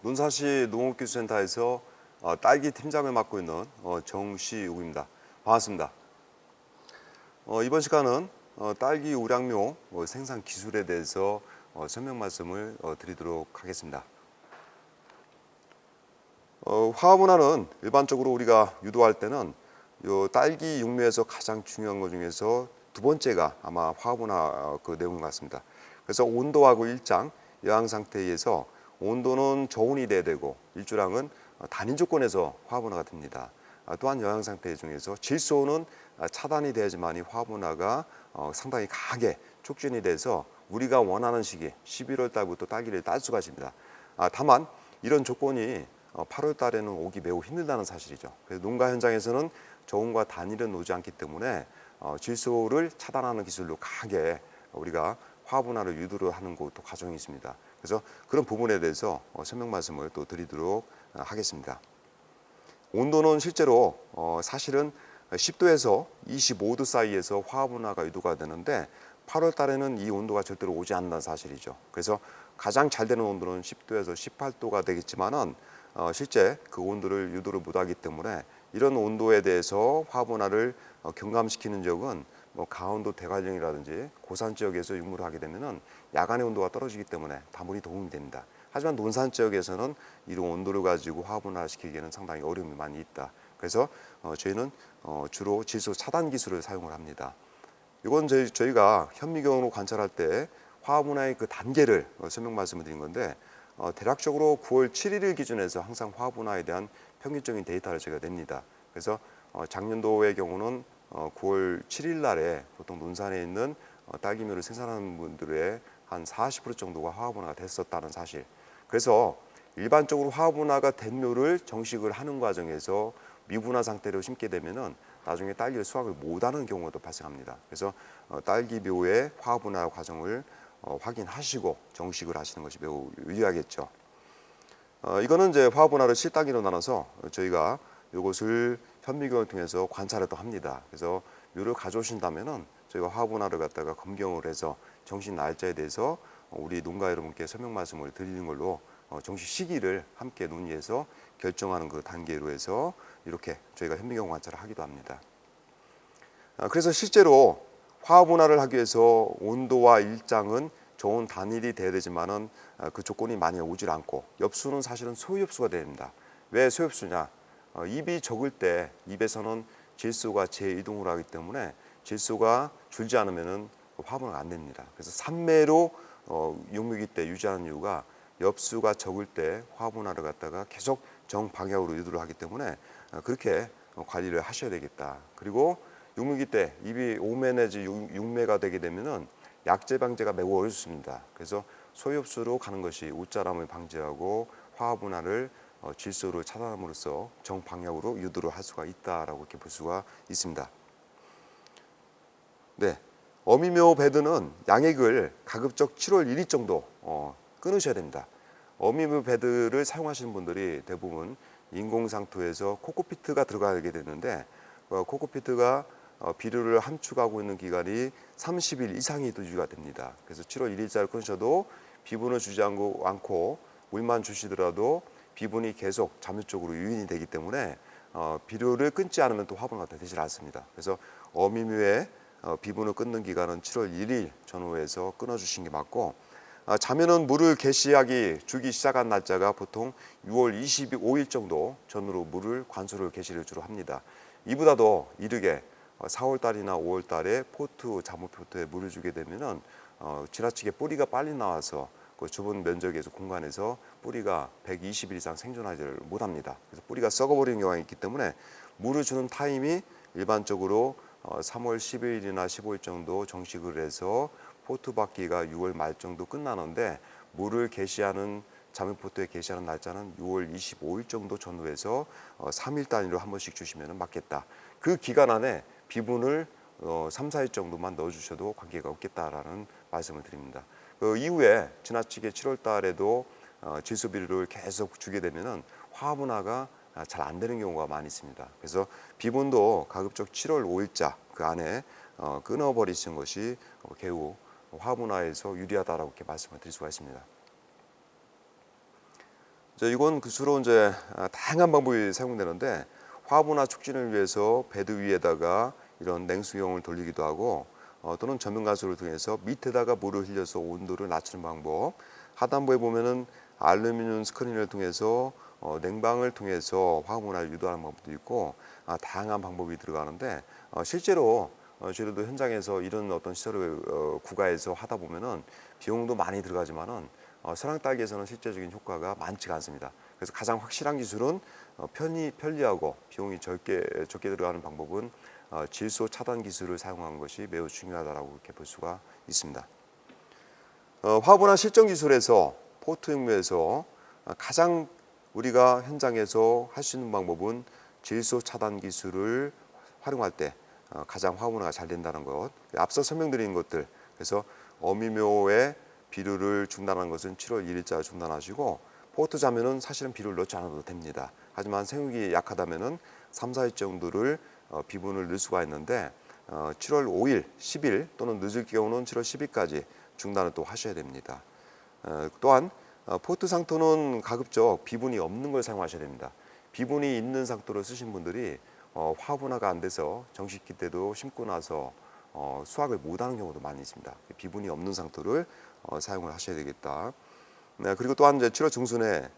논산시 농업기술센터에서 딸기 팀장을 맡고 있는 정시욱입니다. 반갑습니다. 이번 시간은 딸기 우량묘 생산 기술에 대해서 설명 말씀을 드리도록 하겠습니다. 화합문화는 일반적으로 우리가 유도할 때는 요 딸기 육묘에서 가장 중요한 것 중에서 두 번째가 아마 화합문화 그 내용 같습니다. 그래서 온도하고 일장, 여왕 상태에 의해서 온도는 저온이 돼야 되고 일주량은 단위 조건에서 화합문화가 됩니다. 또한 여왕 상태 중에서 질소는 차단이 돼야지만이 화합문화가 상당히 강하게 촉진이 돼서 우리가 원하는 시기 11월 달부터 딸기를 딸 수가 있습니다. 다만 이런 조건이 8월 달에는 오기 매우 힘들다는 사실이죠. 그래서 농가 현장에서는 저온과 단일은 오지 않기 때문에 질소를 차단하는 기술로 강하게 우리가 화분화를 유도를 하는 것도 과정이 있습니다. 그래서 그런 부분에 대해서 설명 말씀을 또 드리도록 하겠습니다. 온도는 실제로 사실은 10도에서 25도 사이에서 화분화가 유도가 되는데 8월 달에는 이 온도가 절대로 오지 않는다는 사실이죠. 그래서 가장 잘 되는 온도는 10도에서 18도가 되겠지만은 실제 그 온도를 유도를 못하기 때문에 이런 온도에 대해서 화분화를 경감시키는 적은 강원도 대관령이라든지 고산 지역에서 육무를 하게 되면은 야간의 온도가 떨어지기 때문에 다분히 도움이 됩니다. 하지만 논산 지역에서는 이런 온도를 가지고 화분화 시키기에는 상당히 어려움이 많이 있다. 그래서 저희는 주로 질소 차단 기술을 사용을 합니다. 이건 저희가 현미경으로 관찰할 때 화분화의 그 단계를 설명 말씀을 드린 건데 대략적으로 9월 7일을 기준해서 항상 화분화에 대한 평균적인 데이터를 저희가 냅니다. 그래서 작년도의 경우는 9월 7일 날에 보통 논산에 있는 딸기묘를 생산하는 분들의 한 40% 정도가 화분화가 됐었다는 사실. 그래서 일반적으로 화분화가 된 묘를 정식을 하는 과정에서 미분화 상태로 심게 되면은 나중에 딸기를 수확을 못하는 경우가 또 발생합니다. 그래서 딸기묘의 화분화 과정을 확인하시고 정식을 하시는 것이 매우 유리하겠죠. 이거는 이제 화분화를 실단계로 나눠서 저희가 이것을 현미경을 통해서 관찰을 또 합니다. 그래서 묘를 가져오신다면은 저희가 화분화를 갖다가 검경을 해서 정식 날짜에 대해서 우리 농가 여러분께 설명 말씀을 드리는 걸로 정식 시기를 함께 논의해서 결정하는 그 단계로 해서 이렇게 저희가 현미경 관찰을 하기도 합니다. 그래서 실제로 화분화를 하기 위해서 온도와 일장은 좋은 단일이 돼야 되지만은 그 조건이 많이 오질 않고 엽수는 사실은 소엽수가 됩니다. 왜 소엽수냐? 입이 적을 때 입에서는 질소가 재이동을 하기 때문에 질소가 줄지 않으면은 화분화가 안 됩니다. 그래서 산매로 육묘기 때 유지하는 이유가 엽수가 적을 때 화분화를 갖다가 계속 정방향으로 유도를 하기 때문에 그렇게 관리를 하셔야 되겠다. 그리고 육묘기 때 입이 5매 내지 6매가 되게 되면은 약재 방제가 매우 어렵습니다. 그래서 소엽수로 가는 것이 웃자람을 방지하고 화분화를 질소를 차단함으로써 정방향으로 유도를 할 수가 있다라고 이렇게 볼 수가 있습니다. 네, 어미묘 베드는 양액을 가급적 7월 1일 정도 끊으셔야 됩니다. 어미묘 베드를 사용하시는 분들이 대부분 인공상토에서 코코피트가 들어가게 되는데 코코피트가 비료를 함축하고 있는 기간이 30일 이상이 유지가 됩니다. 그래서 7월 1일자를 끊으셔도 비분을 주지 않고 물만 주시더라도 비분이 계속 잠유적으로 유인이 되기 때문에 비료를 끊지 않으면 또 화분화가 되질 않습니다. 그래서 어미묘의 비분을 끊는 기간은 7월 1일 전후에서 끊어주시는 게 맞고 자면은 물을 주기 시작한 날짜가 보통 6월 25일 정도 전후로 물을 관수를 개시를 주로 합니다. 이보다도 이르게 4월 달이나 5월 달에 자무 포트에 물을 주게 되면은 지나치게 뿌리가 빨리 나와서 그 좁은 면적에서 공간에서 뿌리가 120일 이상 생존하지를 못합니다. 그래서 뿌리가 썩어버리는 경우가 있기 때문에 물을 주는 타임이 일반적으로 3월 10일이나 15일 정도 정식을 해서 포트 받기가 6월 말 정도 끝나는데 물을 자무포트에 게시하는 날짜는 6월 25일 정도 전후해서 3일 단위로 한 번씩 주시면 맞겠다. 그 기간 안에 비분을 3, 4일 정도만 넣어주셔도 관계가 없겠다라는 말씀을 드립니다. 그 이후에 지나치게 7월 달에도 질소 비료를 계속 주게 되면은 화분화가 잘 안 되는 경우가 많이 있습니다. 그래서 비분도 가급적 7월 5일자 그 안에 끊어버리시는 것이 개우 화분화에서 유리하다라고 이렇게 말씀을 드릴 수가 있습니다. 이건 주로 이제 다양한 방법이 사용되는데 화분화 촉진을 위해서 베드 위에다가 이런 냉수경을 돌리기도 하고 또는 전면 가수를 통해서 밑에다가 물을 흘려서 온도를 낮추는 방법. 하단부에 보면은 알루미늄 스크린을 통해서 냉방을 통해서 화분화를 유도하는 방법도 있고 다양한 방법이 들어가는데 실제로 저희도 현장에서 이런 어떤 시설을 구가해서 하다 보면은 비용도 많이 들어가지만은 서랑 딸기에서는 실제적인 효과가 많지가 않습니다. 그래서 가장 확실한 기술은 편리하고 비용이 적게 들어가는 방법은 질소 차단 기술을 사용하는 것이 매우 중요하다라고 이렇게 볼 수가 있습니다. 화분화 실전 기술에서 포트 육묘에서 가장 우리가 현장에서 할 수 있는 방법은 질소 차단 기술을 활용할 때 가장 화분화가 잘 된다는 것. 앞서 설명드린 것들. 그래서 어미묘의 비료를 중단하는 것은 7월 1일자 중단하시고 포트 자면은 사실은 비료를 넣지 않아도 됩니다. 하지만 생육이 약하다면은 3, 4일 정도를 비분을 넣을 수가 있는데 7월 5일, 10일 또는 늦을 경우는 7월 10일까지 중단을 또 하셔야 됩니다. 또한 포트 상토는 가급적 비분이 없는 걸 사용하셔야 됩니다. 비분이 있는 상토를 쓰신 분들이 화분화가 안 돼서 정식기 때도 심고 나서 수확을 못하는 경우도 많이 있습니다. 비분이 없는 상토를 사용을 하셔야 되겠다. 그리고 또한 이제 7월 중순에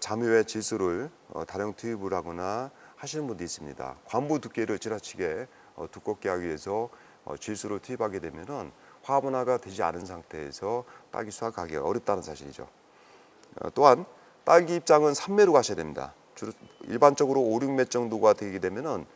잠유의 질소를 다량 투입을 하거나 하시는 분도 있습니다. 관부 두께를 지나치게 두껍게 하기 위해서 질소를 투입하게 되면은 화분화가 되지 않은 상태에서 딸기 수확하기가 어렵다는 사실이죠. 또한 딸기 입장은 3매로 가셔야 됩니다. 주로 일반적으로 5, 6매 정도가 되게 되면은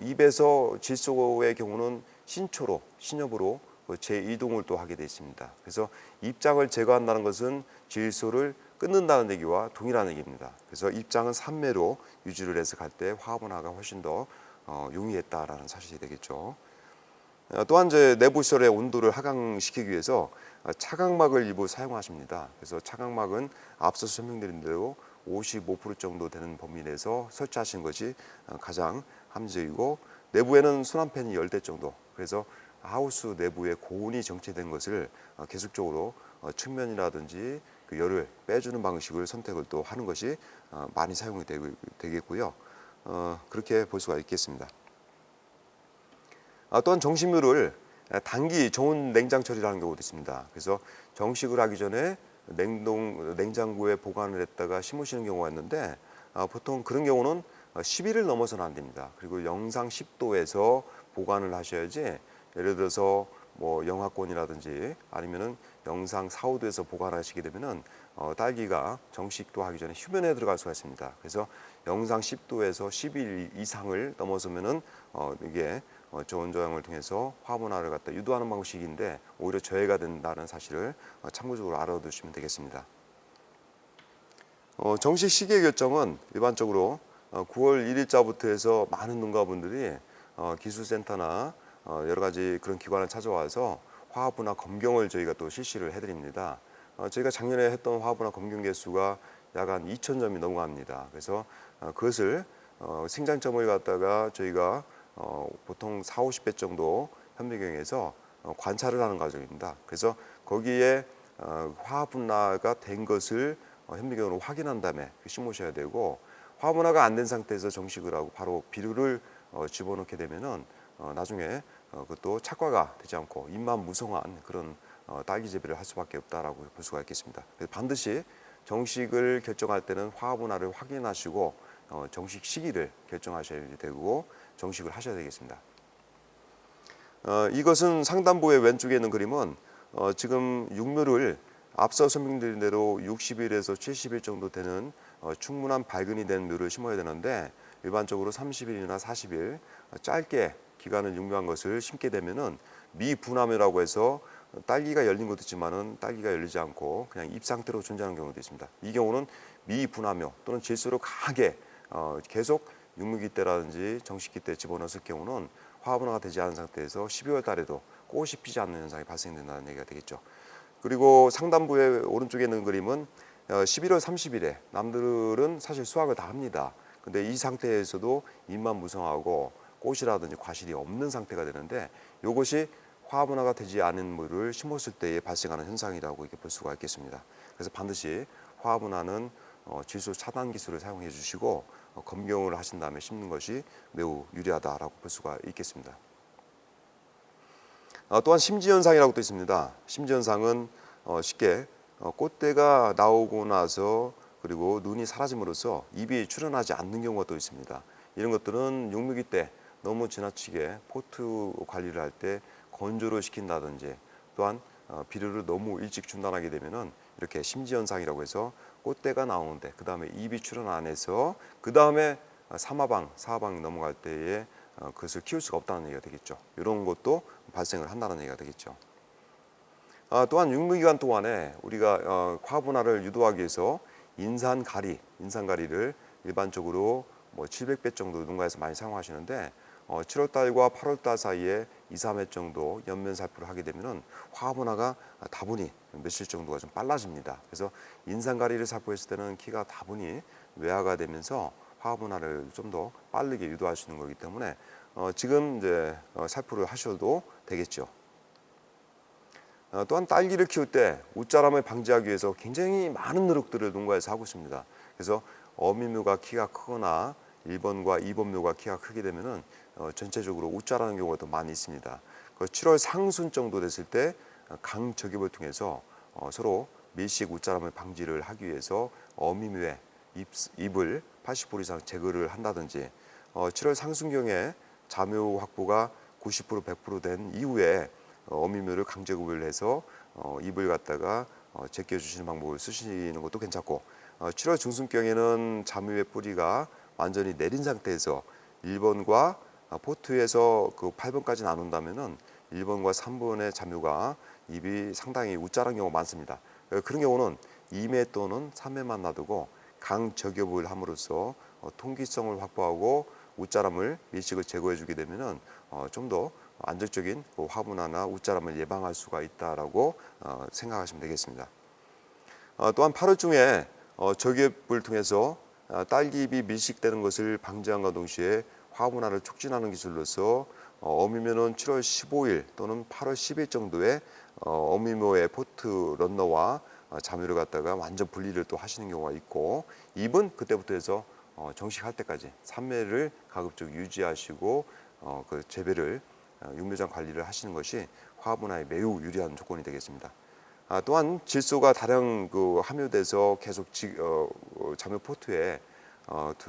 잎에서 질소의 경우는 신초로, 신엽으로 재이동을 또 하게 되어 있습니다. 그래서 입장을 제거한다는 것은 질소를 끊는다는 얘기와 동일한 얘기입니다. 그래서 입장은 3매로 유지를 해서 갈 때 화분화가 훨씬 더 용이했다라는 사실이 되겠죠. 또한 이제 내부 시설의 온도를 하강시키기 위해서 차광막을 일부 사용하십니다. 그래서 차광막은 앞서 설명드린 대로 55% 정도 되는 범위 내에서 설치하신 것이 가장 합리적이고 내부에는 순환팬이 10대 정도. 그래서 하우스 내부에 고온이 정체된 것을 계속적으로 측면이라든지 그 열을 빼주는 방식을 선택을 또 하는 것이 많이 사용이 되겠고요. 그렇게 볼 수가 있겠습니다. 또한 정식물을 단기 저온 냉장 처리라는 경우도 있습니다. 그래서 정식을 하기 전에 냉장고에 보관을 했다가 심으시는 경우가 있는데 보통 그런 경우는 10일을 넘어서는 안 됩니다. 그리고 영상 10도에서 보관을 하셔야지 예를 들어서 뭐 영하권이라든지 아니면은 영상 4, 5도에서 보관하시게 되면은 딸기가 정식도 하기 전에 휴면에 들어갈 수가 있습니다. 그래서 영상 10도에서 10일 이상을 넘어서면은 이게 저온 저항을 통해서 화분화를 갖다 유도하는 방식인데 오히려 저해가 된다는 사실을 참고적으로 알아두시면 되겠습니다. 정식 시기의 결정은 일반적으로 9월 1일자부터 해서 많은 농가분들이 기술센터나 여러 가지 그런 기관을 찾아와서 화분화 검경을 저희가 또 실시를 해드립니다. 저희가 작년에 했던 화분화 검경 개수가 약 한 2,000점이 넘어갑니다. 그래서 그것을 생장점을 갖다가 저희가 보통 4, 50배 정도 현미경에서 관찰을 하는 과정입니다. 그래서 거기에 화분화가 된 것을 현미경으로 확인한 다음에 심으셔야 되고 화분화가 안 된 상태에서 정식을 하고 바로 비료를 집어넣게 되면은 나중에 그것도 착과가 되지 않고 잎만 무성한 그런 딸기 재배를 할 수밖에 없다라고 볼 수가 있겠습니다. 그래서 반드시 정식을 결정할 때는 화분화를 확인하시고 정식 시기를 결정하셔야 되고 정식을 하셔야 되겠습니다. 이것은 상단부의 왼쪽에 있는 그림은 지금 육묘를 앞서 설명드린 대로 60일에서 70일 정도 되는 충분한 발근이 된 묘를 심어야 되는데 일반적으로 30일이나 40일 짧게 기간을 육묘한 것을 심게 되면은 미분화묘라고 해서 딸기가 열린 것도 있지만은 딸기가 열리지 않고 그냥 잎 상태로 존재하는 경우도 있습니다. 이 경우는 미분화묘 또는 질소를 강하게 계속 육묘기 때라든지 정식기 때 집어넣었을 경우는 화분화가 되지 않은 상태에서 12월 달에도 꽃이 피지 않는 현상이 발생된다는 얘기가 되겠죠. 그리고 상단부의 오른쪽에 있는 그림은 11월 30일에 남들은 사실 수확을 다 합니다. 근데 이 상태에서도 잎만 무성하고 꽃이라든지 과실이 없는 상태가 되는데 이것이 화분화가 되지 않은 물을 심었을 때에 발생하는 현상이라고 이렇게 볼 수가 있겠습니다. 그래서 반드시 화분화는 질소 차단 기술을 사용해 주시고 검경을 하신 다음에 심는 것이 매우 유리하다라고 볼 수가 있겠습니다. 또한 심지현상이라고 또 있습니다. 심지현상은 쉽게 꽃대가 나오고 나서 그리고 눈이 사라짐으로써 입이 출현하지 않는 경우가 또 있습니다. 이런 것들은 육묘기 때 너무 지나치게 포트 관리를 할 때 건조를 시킨다든지 또한 비료를 너무 일찍 중단하게 되면은 이렇게 심지현상이라고 해서 꽃대가 나오는데 그 다음에 입이 출현 안 해서 그 다음에 사하방 넘어갈 때에 그것을 키울 수가 없다는 얘기가 되겠죠. 이런 것도 발생을 한다는 얘기가 되겠죠. 또한 육묘기간 동안에 우리가 화분화를 유도하기 위해서 인산가리를 일반적으로 700배 정도 농가에서 많이 사용하시는데 7월달과 8월달 사이에 2, 3회 정도 연면 살포를 하게 되면은 화분화가 다분히 며칠 정도가 좀 빨라집니다. 그래서 인산가리를 살포했을 때는 키가 다분히 외화가 되면서 화분화를 좀 더 빠르게 유도할 수 있는 거기 때문에 지금 이제 살포를 하셔도 되겠죠. 또한 딸기를 키울 때 웃자람을 방지하기 위해서 굉장히 많은 노력들을 농가에서 하고 있습니다. 그래서 어미묘가 키가 크거나 1번과 2번 묘가 키가 크게 되면은 전체적으로 웃자라는 경우가 더 많이 있습니다. 7월 상순 정도 됐을 때 강적입을 통해서 서로 밀식 웃자람을 방지를 하기 위해서 어미묘의 잎을 80% 이상 제거를 한다든지 7월 상순경에 자묘 확보가 90% 100% 된 이후에 어미묘를 강제구별을 해서 잎을 갖다가 제껴주시는 방법을 쓰시는 것도 괜찮고 7월 중순경에는 자묘의 뿌리가 완전히 내린 상태에서 1번과 포트에서 그 8번까지 나눈다면은 1번과 3번의 자묘가 잎이 상당히 웃자란 경우가 많습니다. 그런 경우는 2매 또는 3매만 놔두고 강적엽을 함으로써 통기성을 확보하고 웃자람을 밀식을 제거해 주게 되면은 좀 더 안정적인 화분화나 웃자람을 예방할 수가 있다라고 생각하시면 되겠습니다. 또한 8월 중에 적엽을 통해서 딸기잎이 밀식되는 것을 방지함과 동시에 화분화를 촉진하는 기술로서 어미묘는 7월 15일 또는 8월 10일 정도에 어미묘의 포트 런너와 자묘를 갖다가 완전 분리를 또 하시는 경우가 있고 잎은 그때부터 해서 정식할 때까지 3매를 가급적 유지하시고 그 재배를 육묘장 관리를 하시는 것이 화분화에 매우 유리한 조건이 되겠습니다. 또한 질소가 다량 함유돼서 계속 자묘 포트에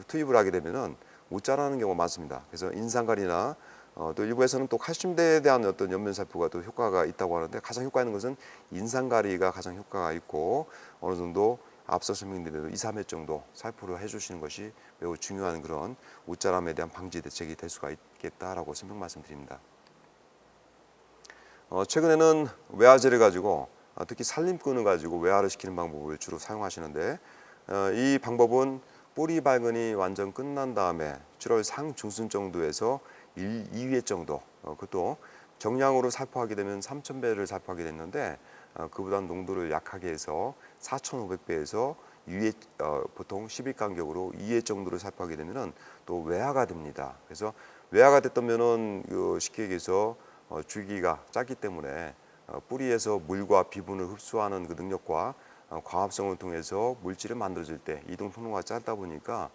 투입을 하게 되면은 못 자라는 경우가 많습니다. 그래서 인산가리나 또 일부에서는 또 칼슘대에 대한 어떤 연면 살포가 또 효과가 있다고 하는데 가장 효과 있는 것은 인산가리가 가장 효과가 있고 어느 정도 앞서 설명드린 대로 2, 3회 정도 살포를 해주시는 것이 매우 중요한 그런 웃자람에 대한 방지 대책이 될 수가 있겠다라고 설명 말씀드립니다. 최근에는 외화제를 가지고 특히 산림꾼을 가지고 외화를 시키는 방법을 주로 사용하시는데 이 방법은 뿌리 발근이 완전 끝난 다음에 7월 상중순 정도에서 2회 정도 그것도 정량으로 살포하게 되면 3,000배를 살포하게 됐는데 그보다 농도를 약하게 해서 4,500배에서 2회 보통 10일 간격으로 2회 정도를 살포하게 되면은 또 외화가 됩니다. 그래서 외화가 됐다면은 쉽게 얘기해서 줄기가 작기 때문에 뿌리에서 물과 비분을 흡수하는 그 능력과 광합성을 통해서 물질을 만들어질 때 이동 통로가 짧다 보니까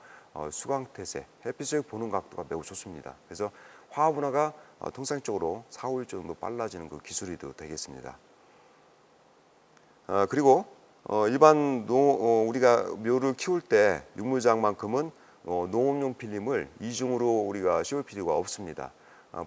수광태세, 햇빛을 보는 각도가 매우 좋습니다. 그래서 화분화가 통상적으로 4, 5일 정도 빨라지는 그 기술이 되겠습니다. 그리고 일반 우리가 묘를 키울 때 육묘장만큼은 농업용 필름을 이중으로 우리가 씌울 필요가 없습니다.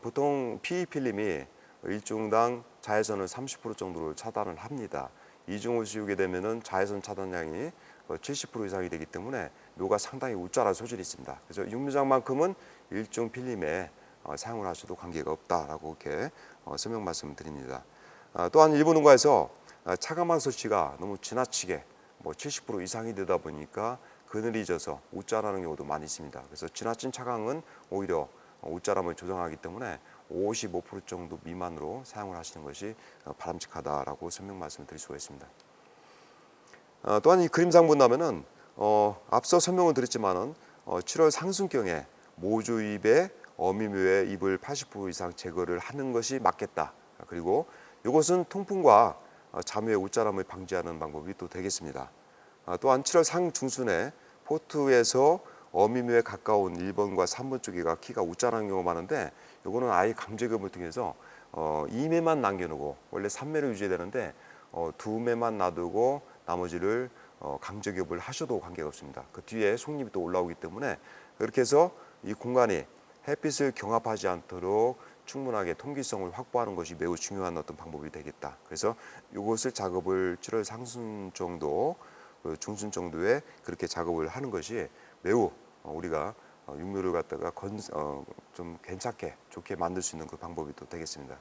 보통 PE 필름이 일중당 자외선을 30% 정도를 차단을 합니다. 이중을 씌우게 되면은 자외선 차단량이 70% 이상이 되기 때문에 묘가 상당히 웃자랄 소질이 있습니다. 그래서 육묘장만큼은 일중 필름에 사용을 하셔도 관계가 없다라고 이렇게 설명 말씀드립니다. 또한 일부 농가에서 차가망 설치가 너무 지나치게 70% 이상이 되다 보니까 그늘이 져서 웃자라는 경우도 많이 있습니다. 그래서 지나친 차강은 오히려 웃자람을 조정하기 때문에 55% 정도 미만으로 사용을 하시는 것이 바람직하다라고 설명 말씀드릴 수가 있습니다. 또한 이 그림상 본다면은 앞서 설명을 드렸지만은 7월 상순경에 모주잎의 어미묘의 잎을 80% 이상 제거를 하는 것이 맞겠다. 그리고 이것은 통풍과 자묘의 웃자람을 방지하는 방법이 또 되겠습니다. 또한 7월 상중순에 포트에서 어미묘에 가까운 1번과 3번 쪽에가 키가 웃자라는 경우가 많은데 요거는 아예 강제급을 통해서 2매만 남겨놓고 원래 3매를 유지해야 되는데 2매만 놔두고 나머지를 강제급을 하셔도 관계가 없습니다. 그 뒤에 속립이 또 올라오기 때문에 그렇게 해서 이 공간이 햇빛을 경합하지 않도록 충분하게 통기성을 확보하는 것이 매우 중요한 어떤 방법이 되겠다. 그래서 이것을 작업을 7월 상순 정도, 중순 정도에 그렇게 작업을 하는 것이 매우 우리가 육묘를 갖다가 좀 괜찮게 좋게 만들 수 있는 그 방법이 또 되겠습니다.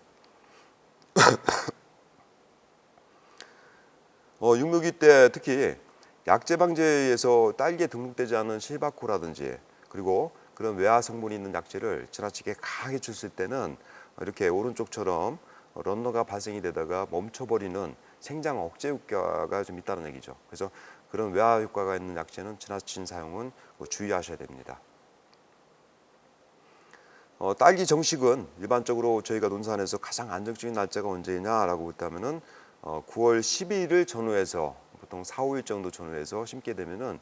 육묘기 때 특히 약재 방제에서 딸기에 등록되지 않은 실바코라든지 그리고 그런 외화 성분이 있는 약재를 지나치게 강하게 줬을 때는 이렇게 오른쪽처럼 런너가 발생이 되다가 멈춰버리는 생장 억제 효과가 좀 있다는 얘기죠. 그래서 그런 외화 효과가 있는 약재는 지나친 사용은 주의하셔야 됩니다. 딸기 정식은 일반적으로 저희가 논산에서 가장 안정적인 날짜가 언제냐라고 볼다면은 9월 12일을 전후해서 보통 4, 5일 정도 전후해서 심게 되면은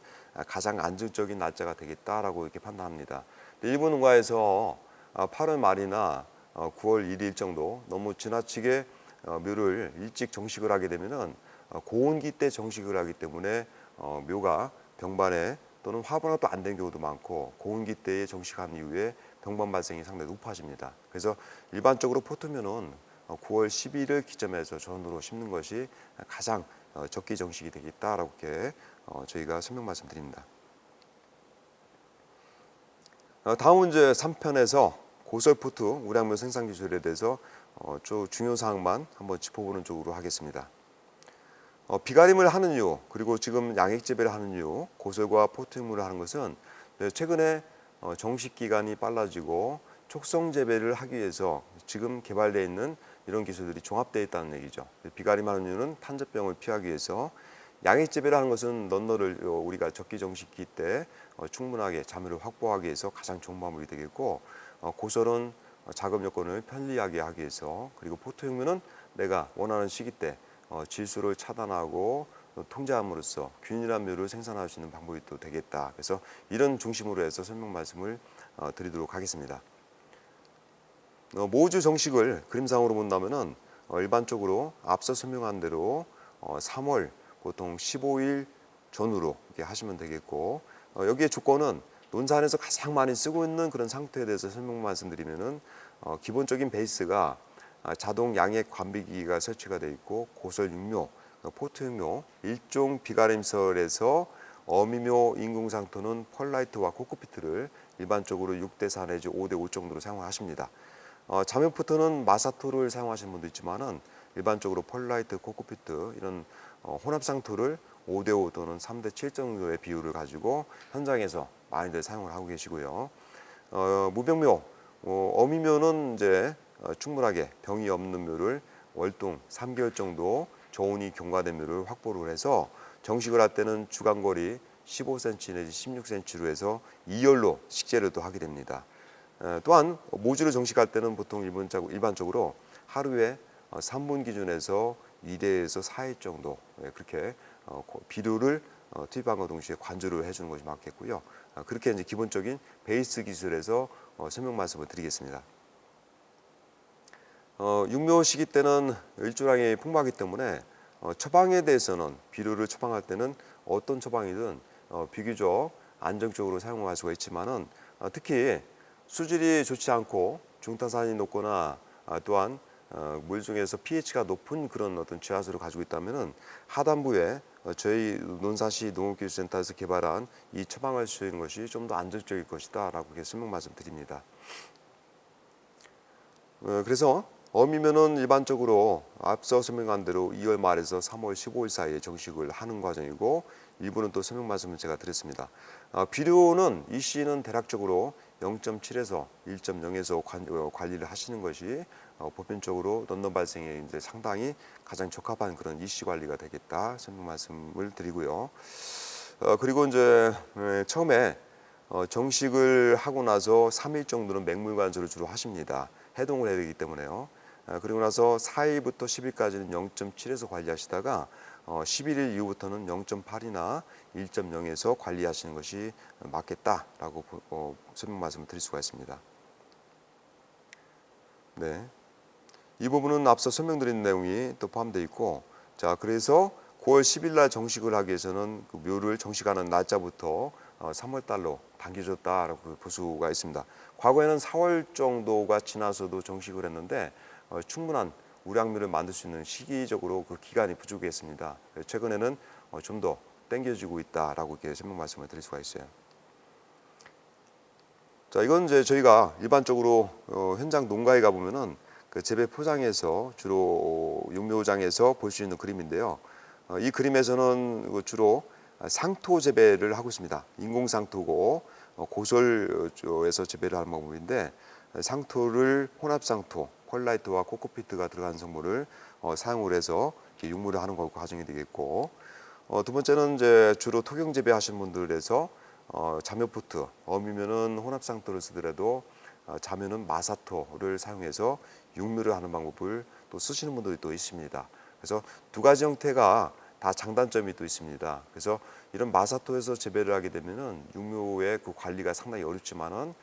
가장 안정적인 날짜가 되겠다라고 이렇게 판단합니다. 일부 농가에서 8월 말이나 9월 1일 정도 너무 지나치게 묘를 일찍 정식을 하게 되면은 고온기 때 정식을 하기 때문에 묘가 병반에 또는 화분화 또 안 된 경우도 많고 고온기 때에 정식한 이후에 병반 발생이 상당히 높아집니다. 그래서 일반적으로 포트묘는 9월 10일을 기점해서 전후로 심는 것이 가장 적기 정식이 되겠다라고 이렇게 저희가 설명 말씀드립니다. 다음은 이제 3편에서 고설포트 우량묘 생산 기술에 대해서 좀 중요 사항만 한번 짚어보는 쪽으로 하겠습니다. 비가림을 하는 이유 그리고 지금 양액 재배를 하는 이유 고설과 포트 흉물을 하는 것은 최근에 정식 기간이 빨라지고 촉성 재배를 하기 위해서 지금 개발되어 있는 이런 기술들이 종합되어 있다는 얘기죠. 비가림하는 이유는 탄저병을 피하기 위해서 양액 재배를 하는 것은 넌너를 우리가 적기 정식기 때 충분하게 자멸을 확보하기 위해서 가장 좋은 방법이 되겠고 고설은 작업 여건을 편리하게 하기 위해서 그리고 포트 흉물은 내가 원하는 시기 때 질소를 차단하고 통제함으로써 균일한 묘를 생산할 수 있는 방법이 또 되겠다. 그래서 이런 중심으로 해서 설명 말씀을 드리도록 하겠습니다. 모주 정식을 그림상으로 본다면은 일반적으로 앞서 설명한 대로 3월 보통 15일 전후로 이렇게 하시면 되겠고 여기에 조건은 논산에서 가장 많이 쓰고 있는 그런 상태에 대해서 설명 말씀드리면은 기본적인 베이스가 자동 양액 관비기가 설치가 되어 있고 고설 육묘, 포트 육묘, 일종 비가림설에서 어미묘 인공상토는 펄라이트와 코코피트를 일반적으로 6대4 내지 5대5 정도로 사용하십니다. 자명포트는 마사토를 사용하시는 분도 있지만은 일반적으로 펄라이트, 코코피트 이런 혼합상토를 5대5 또는 3대7 정도의 비율을 가지고 현장에서 많이들 사용을 하고 계시고요. 무병묘, 어미묘는 이제 충분하게 병이 없는 묘를 월동 3개월 정도 저온이 경과된 묘를 확보를 해서 정식을 할 때는 주간거리 15cm 내지 16cm로 해서 2열로 식재를 또 하게 됩니다. 또한 모주를 정식할 때는 보통 일반적으로 하루에 3분 기준에서 2대에서 4일 정도 그렇게 비료를 투입함과 동시에 관주를 해주는 것이 맞겠고요. 그렇게 이제 기본적인 베이스 기술에서 설명 말씀을 드리겠습니다. 육묘 시기 때는 일조량이 풍부하기 때문에 처방에 대해서는 비료를 처방할 때는 어떤 처방이든 비교적 안정적으로 사용할 수가 있지만은 특히 수질이 좋지 않고 중탄산이 높거나 또한 물 중에서 pH가 높은 그런 어떤 지하수를 가지고 있다면은 하단부에 저희 논산시 농업기술센터에서 개발한 이 처방할 수 있는 것이 좀 더 안정적일 것이다라고 설명 말씀드립니다. 그래서 어미면은 일반적으로 앞서 설명한 대로 2월 말에서 3월 15일 사이에 정식을 하는 과정이고 일부는 또 설명 말씀을 제가 드렸습니다. 비료는 이 시는 대략적으로 0.7에서 1.0에서 관리를 하시는 것이 보편적으로 넌너 발생에 이제 상당히 가장 적합한 그런 이시 관리가 되겠다 설명 말씀을 드리고요. 그리고 이제 처음에 정식을 하고 나서 3일 정도는 맹물 관수를 주로 하십니다. 해동을 해야 되기 때문에요. 그리고 나서 4일부터 10일까지는 0.7에서 관리하시다가 11일 이후부터는 0.8이나 1.0에서 관리하시는 것이 맞겠다라고 설명 말씀을 드릴 수가 있습니다. 네, 이 부분은 앞서 설명드린 내용이 또 포함되어 있고, 자, 그래서 9월 10일 날 정식을 하기 위해서는 그 묘를 정식하는 날짜부터 3월 달로 당겨졌다라고 볼 수가 있습니다. 과거에는 4월 정도가 지나서도 정식을 했는데 충분한 우량묘를 만들 수 있는 시기적으로 그 기간이 부족했습니다. 최근에는 좀 더 당겨지고 있다라고 이렇게 설명 말씀을 드릴 수가 있어요. 자, 이건 이제 저희가 일반적으로 현장 농가에 가 보면은 그 재배 포장에서 주로 육묘장에서 볼 수 있는 그림인데요. 이 그림에서는 주로 상토 재배를 하고 있습니다. 인공 상토고 고설에서 재배를 하는 방법인데, 상토를 혼합 상토, 펄라이트와 코코피트가 들어간 성분을 사용을 해서 육묘를 하는 과정이 되겠고, 두 번째는 이제 주로 토경 재배하시는 분들에서 자묘포트, 어미면은 혼합 상토를 쓰더라도 자묘는 마사토를 사용해서 육묘를 하는 방법을 또 쓰시는 분들이 또 있습니다. 그래서 두 가지 형태가 다 장단점이 또 있습니다. 그래서 이런 마사토에서 재배를 하게 되면은 육묘의 그 관리가 상당히 어렵지만은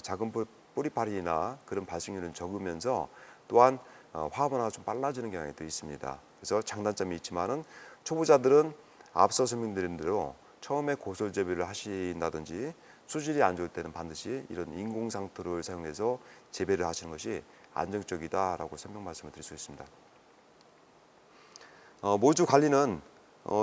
작은 뿌리파리나 그런 발생률은 적으면서 또한 화분화가 좀 빨라지는 경향이 또 있습니다. 그래서 장단점이 있지만은 초보자들은 앞서 설명드린 대로 처음에 고설 재배를 하신다든지 수질이 안 좋을 때는 반드시 이런 인공 상토를 사용해서 재배를 하시는 것이 안정적이다라고 설명 말씀을 드릴 수 있습니다. 모주 관리는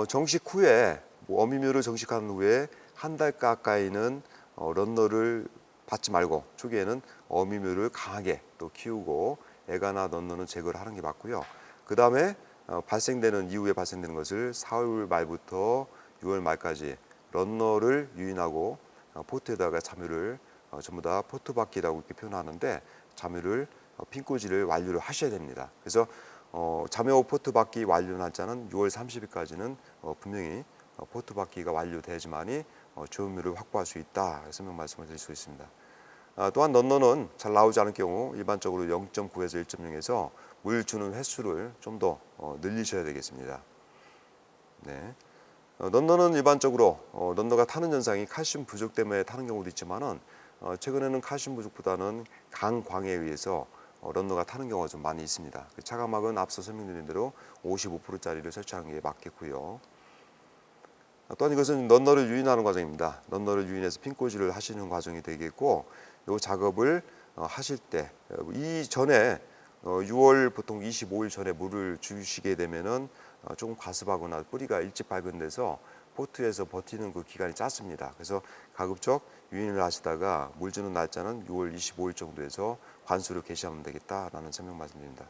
정식 후에 어미묘를 정식한 후에 한 달 가까이는 런너를 받지 말고 초기에는 어미묘를 강하게 또 키우고 애가나 런너는 제거를 하는 게 맞고요. 그 다음에 발생되는 이후에 발생되는 것을 4월 말부터 6월 말까지 런너를 유인하고 포트에다가 자묘를 전부 다 포트박기라고 이렇게 표현하는데, 자묘를 핀꽂이를 완료를 하셔야 됩니다. 그래서 자묘 포트박기 완료 날짜는 6월 30일까지는 분명히 포트박기가 완료돼야지만이 좋은 묘를 확보할 수 있다 설명 말씀을 드릴 수 있습니다. 또한 런너는 잘 나오지 않을 경우 일반적으로 0.9에서 1.0에서 물 주는 횟수를 좀 더 늘리셔야 되겠습니다. 네. 런너는 일반적으로 런너가 타는 현상이 칼슘 부족 때문에 타는 경우도 있지만은 최근에는 칼슘 부족보다는 강광에 의해서 런너가 타는 경우가 좀 많이 있습니다. 차가막은 앞서 설명드린 대로 55%짜리를 설치하는 게 맞겠고요. 또한 이것은 런너를 유인하는 과정입니다. 런너를 유인해서 핀꽂이를 하시는 과정이 되겠고, 이 작업을 하실 때 이전에 6월 보통 25일 전에 물을 주시게 되면은 조금 과습하거나 뿌리가 일찍 발근돼서 포트에서 버티는 그 기간이 짧습니다. 그래서 가급적 유인을 하시다가 물 주는 날짜는 6월 25일 정도에서 관수를 개시하면 되겠다라는 설명 말씀드립니다.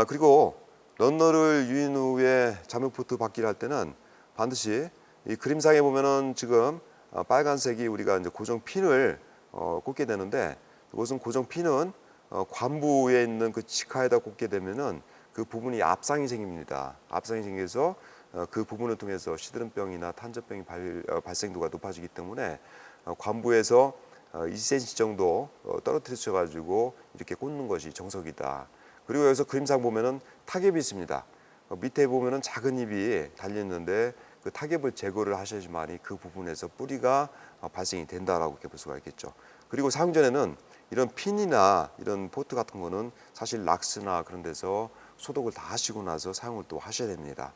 그리고 런너를 유인 후에 자묘 포트 받기를 할 때는 반드시 이 그림상에 보면은 지금 빨간색이 우리가 이제 고정 핀을 꽂게 되는데, 이것은 고정 핀은 관부에 있는 그 직하에다 꽂게 되면은 그 부분이 압상이 생깁니다. 압상이 생겨서 그 부분을 통해서 시드름병이나 탄저병이 발생도가 높아지기 때문에 관부에서 2cm 정도 떨어뜨려 가지고 이렇게 꽂는 것이 정석이다. 그리고 여기서 그림상 보면은 타겟이 있습니다. 밑에 보면은 작은 잎이 달려 있는데 그 타겟을 제거를 하셔야지만이 그 부분에서 뿌리가 발생이 된다라고 이렇게 볼 수가 있겠죠. 그리고 사용 전에는 이런 핀이나 이런 포트 같은 거는 사실 락스나 그런 데서 소독을 다 하시고 나서 사용을 또 하셔야 됩니다.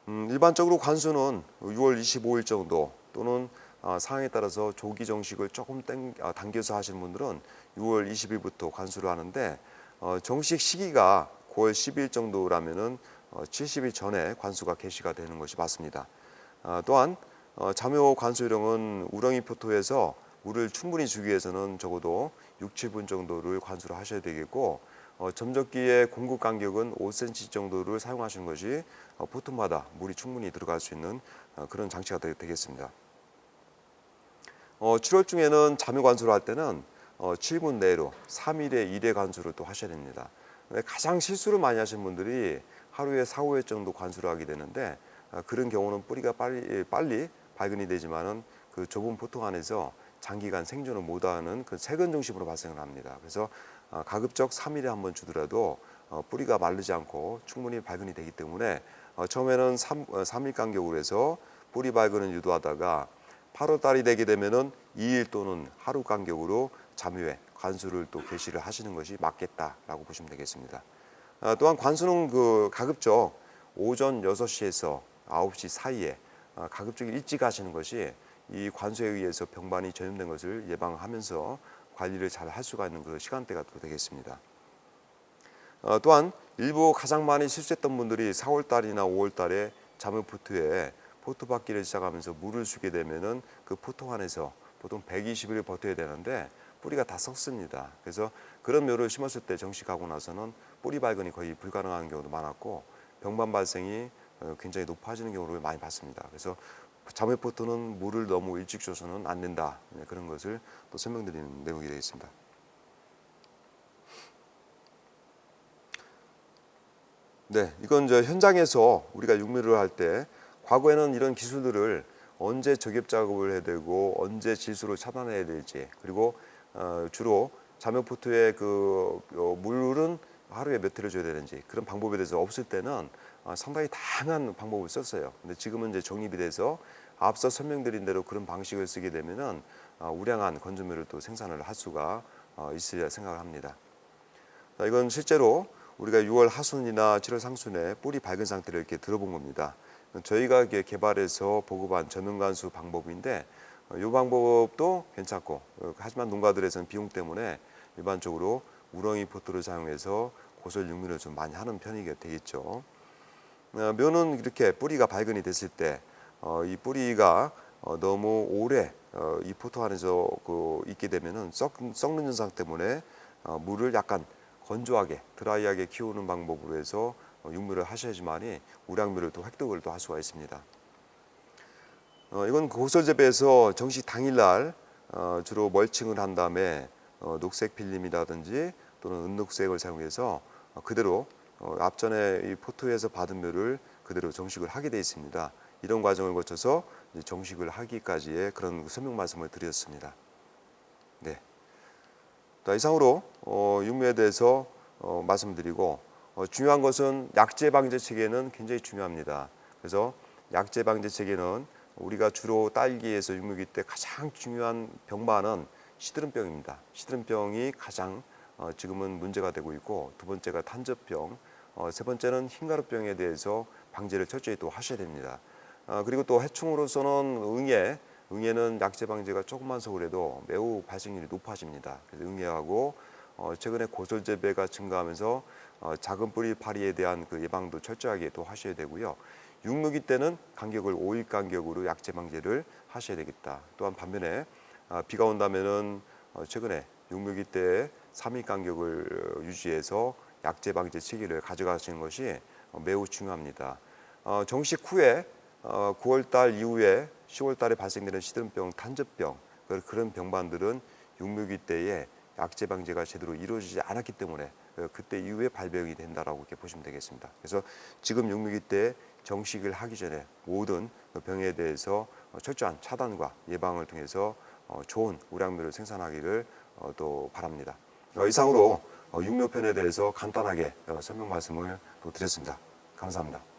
일반적으로 관수는 6월 25일 정도 또는 상황에 따라서 조기 정식을 조금 당겨서 하시는 분들은 6월 20일부터 관수를 하는데, 정식 시기가 9월 10일 정도라면은 70일 전에 관수가 개시가 되는 것이 맞습니다. 또한 자묘 관수 요령은 우렁이 포토에서 물을 충분히 주기 위해서는 적어도 6, 7분 정도를 관수를 하셔야 되겠고, 점적기의 공급 간격은 5cm 정도를 사용하시는 것이 포트마다 물이 충분히 들어갈 수 있는 그런 장치가 되겠습니다. 7월 중에는 자묘 관수를 할 때는 7분 내로 3일에 1회 관수를 또 하셔야 됩니다. 가장 실수를 많이 하시는 분들이 하루에 4, 5회 정도 관수를 하게 되는데, 그런 경우는 뿌리가 빨리 발근이 되지만은 그 좁은 포통 안에서 장기간 생존을 못하는 그 세근 중심으로 발생을 합니다. 그래서 가급적 3일에 한 번 주더라도 뿌리가 마르지 않고 충분히 발근이 되기 때문에 처음에는 3일 간격으로 해서 뿌리 발근을 유도하다가 8월 달이 되게 되면은 2일 또는 하루 간격으로 잠유회 관수를 또 개시를 하시는 것이 맞겠다라고 보시면 되겠습니다. 또한 관수는 가급적 오전 6시에서 9시 사이에 가급적 일찍 하시는 것이 이 관수에 의해서 병반이 전염된 것을 예방하면서 관리를 잘 할 수가 있는 그 시간대가 또 되겠습니다. 또한 일부 가장 많이 실수했던 분들이 4월 달이나 5월 달에 잠유포트에 포트 받기를 시작하면서 물을 주게 되면은 그 포트 안에서 보통 120일을 버텨야 되는데 뿌리가 다 썩습니다. 그래서 그런 묘를 심었을 때 정식하고 나서는 뿌리 발근이 거의 불가능한 경우도 많았고 병반 발생이 굉장히 높아지는 경우를 많이 봤습니다. 그래서 잠유포트는 물을 너무 일찍 줘서는 안 된다. 그런 것을 또 설명드리는 내용이 되겠습니다. 네, 이건 저 현장에서 우리가 육묘를 할 때 과거에는 이런 기술들을 언제 적엽 작업을 해야 되고 언제 질소를 차단해야 될지 그리고 주로 잠유포트에 물은 하루에 몇 회를 줘야 되는지 그런 방법에 대해서 없을 때는 상당히 다양한 방법을 썼어요. 근데 지금은 이제 정립이 돼서 앞서 설명드린 대로 그런 방식을 쓰게 되면은 우량한 건조물을 또 생산을 할 수가 있으리라 생각을 합니다. 자, 이건 실제로 우리가 6월 하순이나 7월 상순에 뿌리 밝은 상태를 이렇게 들어본 겁니다. 저희가 개발해서 보급한 전면관수 방법인데 이 방법도 괜찮고 하지만 농가들에서는 비용 때문에 일반적으로 우렁이 포트를 사용해서 고설 육류를 좀 많이 하는 편이 되겠죠. 묘는 이렇게 뿌리가 발근이 됐을 때 이 뿌리가 너무 오래 이 포트 안에서 있게 되면은 썩는 현상 때문에 물을 약간 건조하게 드라이하게 키우는 방법으로 해서 육묘를 하셔야지만이 우량묘를 또 획득을 또 할 수가 있습니다. 이건 고설 재배에서 정식 당일날 주로 멀칭을 한 다음에 녹색 필름이라든지 또는 은녹색을 사용해서 그대로 앞전에 이 포트에서 받은 묘를 그대로 정식을 하게 되어 있습니다. 이런 과정을 거쳐서 정식을 하기까지의 그런 설명 말씀을 드렸습니다. 네. 자, 이상으로 육묘에 대해서 말씀드리고 중요한 것은 약재 방제 체계는 굉장히 중요합니다. 그래서 약재 방제 체계는 우리가 주로 딸기에서 육묘기 때 가장 중요한 병만은 시드름병입니다. 시드름병이 가장 지금은 문제가 되고 있고 두 번째가 탄저병, 세 번째는 흰가루병에 대해서 방제를 철저히 또 하셔야 됩니다. 그리고 또 해충으로서는 응애는 약재 방제가 조금만 서울에도 매우 발생률이 높아집니다. 그래서 응애하고 최근에 고설 재배가 증가하면서 작은 뿌리 파리에 대한 그 예방도 철저하게 또 하셔야 되고요. 육묘기 때는 간격을 5일 간격으로 약재 방제를 하셔야 되겠다. 또한 반면에 비가 온다면은 최근에 육묘기 때 3일 간격을 유지해서 약재 방제 체계를 가져가시는 것이 매우 중요합니다. 정식 후에 9월 달 이후에 10월 달에 발생되는 시드름병, 탄저병 그런 병반들은 육묘기 때에 약재 방제가 제대로 이루어지지 않았기 때문에 그때 이후에 발병이 된다라고 이렇게 보시면 되겠습니다. 그래서 지금 육묘기 때 정식을 하기 전에 모든 병에 대해서 철저한 차단과 예방을 통해서 좋은 우량묘를 생산하기를 또 바랍니다. 이상으로 육묘편에 대해서 간단하게 설명 말씀을 또 드렸습니다. 감사합니다.